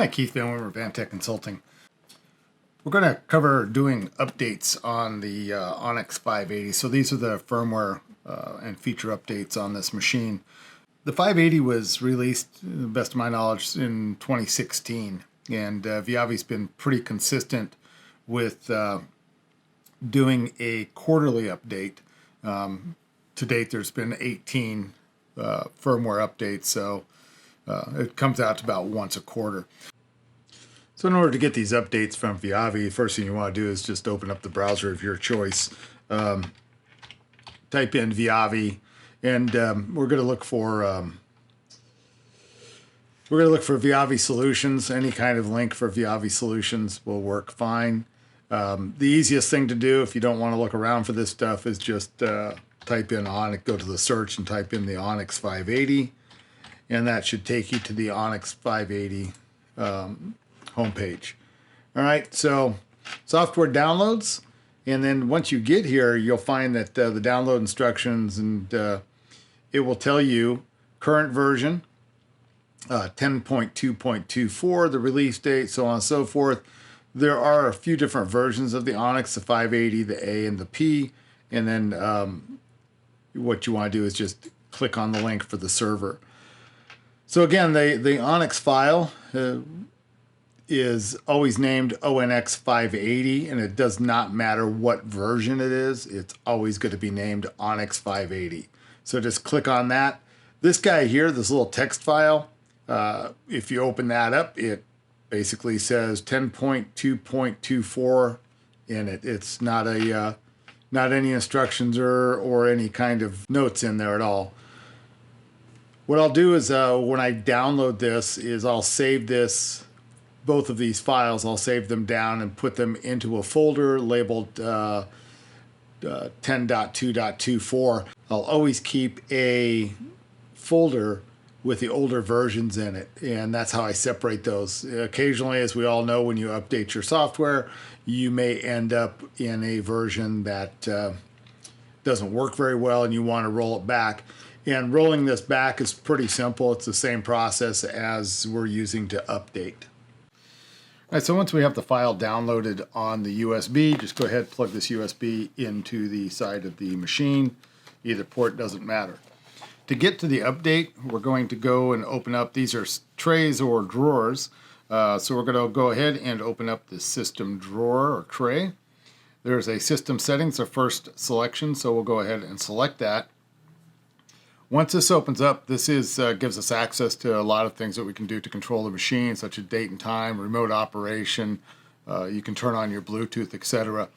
Hi, Keith Van Wimmer, VanTek Consulting. We're going to cover doing updates on the ONX-580. So these are the firmware and feature updates on this machine. The 580 was released, to the best of my knowledge, in 2016. And Viavi's been pretty consistent with doing a quarterly update. To date, there's been 18 firmware updates, so it comes out to about once a quarter. So in order to get these updates from Viavi, the first thing you want to do is just open up the browser of your choice. Type in Viavi, and we're going to look for Viavi solutions. Any kind of link for Viavi solutions will work fine. The easiest thing to do if you don't want to look around for this stuff is just type in ONX, go to the search and type in the ONX-580, and that should take you to the ONX-580 homepage. All right, so software downloads, and then once you get here, you'll find that the download instructions, and it will tell you current version, 10.2.24, the release date, so on and so forth. There are a few different versions of the ONX, the 580, the A, and the P, and then what you want to do is just click on the link for the server. So again, the ONX file is always named ONX-580, and it does not matter what version it is. It's always going to be named ONX-580. So just click on that. This guy here, this little text file, if you open that up, it basically says 10.2.24 in it. It's not a not any instructions or any kind of notes in there at all. What I'll do is when I download this is I'll save this, both of these files, I'll save them down and put them into a folder labeled 10.2.24. I'll always keep a folder with the older versions in it, and that's how I separate those. Occasionally, as we all know, when you update your software, you may end up in a version that doesn't work very well and you want to roll it back. And rolling this back is pretty simple. It's the same process as we're using to update. All right, so once we have the file downloaded on the USB, just go ahead and plug this USB into the side of the machine. Either port doesn't matter. To get to the update, we're going to go and open up, these are trays or drawers. So we're going to go ahead and open up the system drawer or tray. There's a system settings, the first selection, so we'll go ahead and select that. Once this opens up, this gives us access to a lot of things that we can do to control the machine, such as date and time, remote operation. You can turn on your Bluetooth, etc.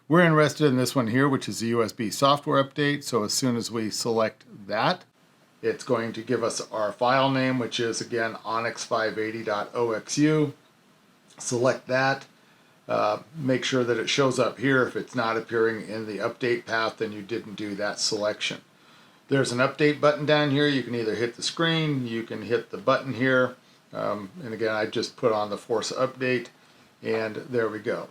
We're interested in this one here, which is the USB software update. So as soon as we select that, it's going to give us our file name, which is again ONX580.oxu. Select that. Make sure that it shows up here. If it's not appearing in the update path, then you didn't do that selection. There's an update button down here. You can either hit the screen, you can hit the button here. And again, I just put on the force update, and there we go.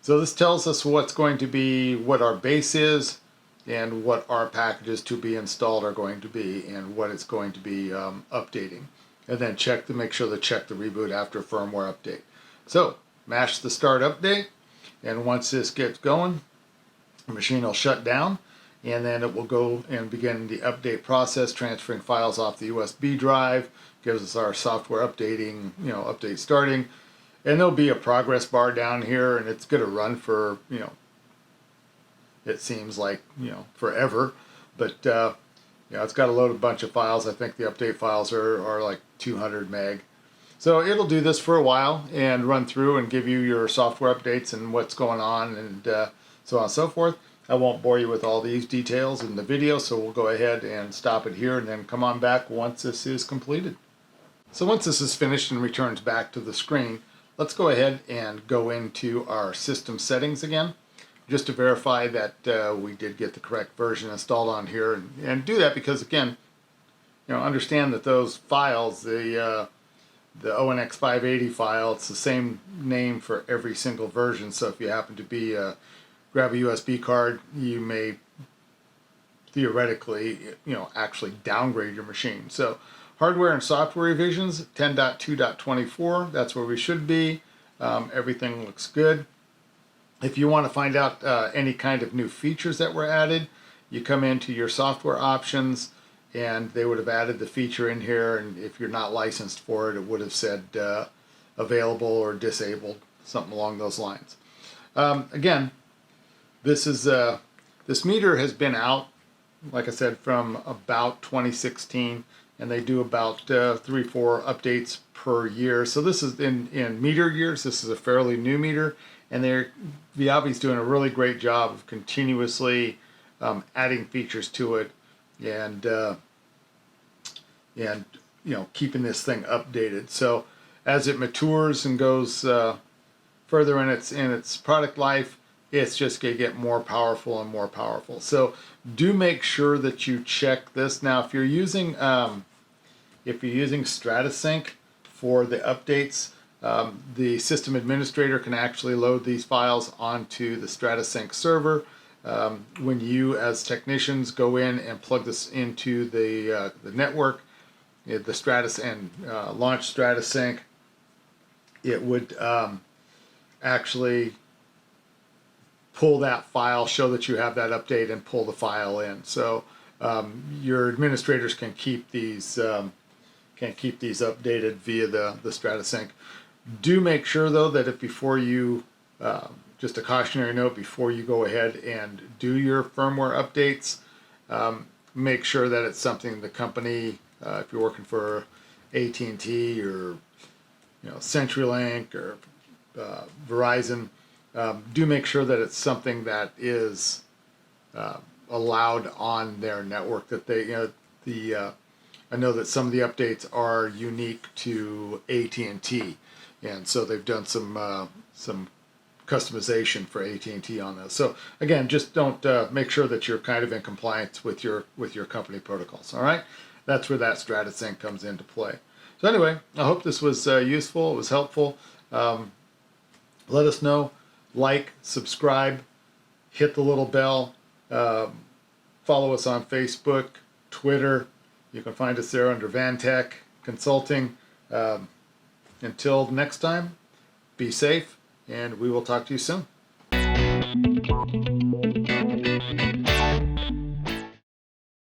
So this tells us what's going to be, what our base is, and what our packages to be installed are going to be, and what it's going to be updating. And then check to make sure to check the reboot after firmware update. So mash the start update, and once this gets going, the machine will shut down, and then it will go and begin the update process, transferring files off the USB drive, gives us our software updating, update starting. And there'll be a progress bar down here, and it's going to run for, it seems like, forever. But, it's got to load a bunch of files. I think the update files are like 200 meg. So it'll do this for a while and run through and give you your software updates and what's going on and so on and so forth. I won't bore you with all these details in the video, so we'll go ahead and stop it here and then come on back once this is completed. So once this is finished and returns back to the screen, let's go ahead and go into our system settings again, just to verify that we did get the correct version installed on here, and do that because, again, understand that those files, the ONX-580 file, it's the same name for every single version. So if you happen to be grab a USB card, you may theoretically, actually downgrade your machine. So Hardware and software revisions, 10.2.24, that's where we should be. Everything looks good. If you want to find out any kind of new features that were added, you come into your software options and they would have added the feature in here, and if you're not licensed for it, it would have said available or disabled, something along those lines. Again, this meter has been out, like I said, from about 2016, and they do about 3-4 updates per year. So this is in meter years. This is a fairly new meter, and Viavi's doing a really great job of continuously adding features to it, and keeping this thing updated. So as it matures and goes further in its product life, it's just going to get more powerful and more powerful. So do make sure that you check this. Now, if you're using StrataSync for the updates, the system administrator can actually load these files onto the StrataSync server. When you, as technicians, go in and plug this into the network, the Stratus, and launch StrataSync, it would actually pull that file, show that you have that update, and pull the file in. So your administrators can keep these updated via the StrataSync. Do make sure though that if before you just a cautionary note, before you go ahead and do your firmware updates, make sure that it's something the company, if you're working for AT&T or CenturyLink or Verizon, do make sure that it's something that is allowed on their network. That they, I know that some of the updates are unique to AT&T, and so they've done some customization for AT&T on this. So again, just don't make sure that you're kind of in compliance with your company protocols. All right, that's where that StrataSync comes into play. So anyway, I hope this was useful. It was helpful. Let us know. Like, subscribe, hit the little bell. Follow us on Facebook, Twitter. You can find us there under VanTek Consulting. Until next time, be safe, and we will talk to you soon.